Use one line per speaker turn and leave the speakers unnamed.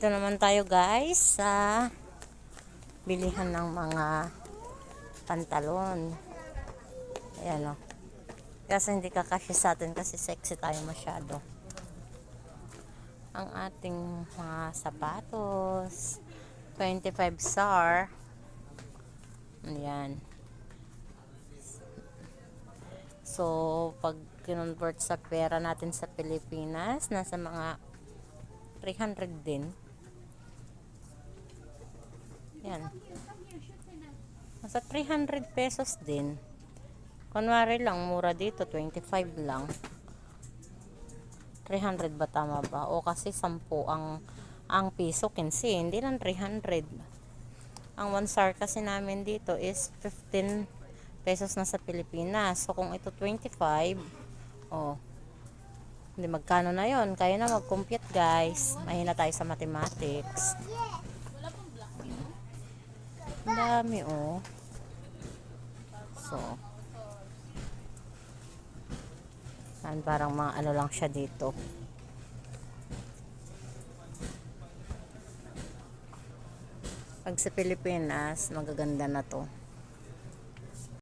Dito naman tayo guys sa bilihan ng mga pantalon. Ayan o. Kasi hindi kakasya sa atin kasi sexy tayo masyado. Ang ating mga sapatos. 25 SAR. Ayan. So, pag kinonvert sa pera natin sa Pilipinas, nasa mga 300 din. Yan. Nasa 300 pesos din. Kunwari lang, mura dito, 25 lang. 300 ba tama ba? O kasi 10 ang piso, 15. Hindi lang 300. Ang 1 SAR kasi namin dito is 15 pesos na sa Pilipinas. So, kung ito 25, oh, hindi magkano na yon? Kaya na mag-compute guys. Mahina tayo sa mathematics. Ang dami oh. So, parang mga ano lang siya dito. Pag sa Pilipinas, magaganda na to.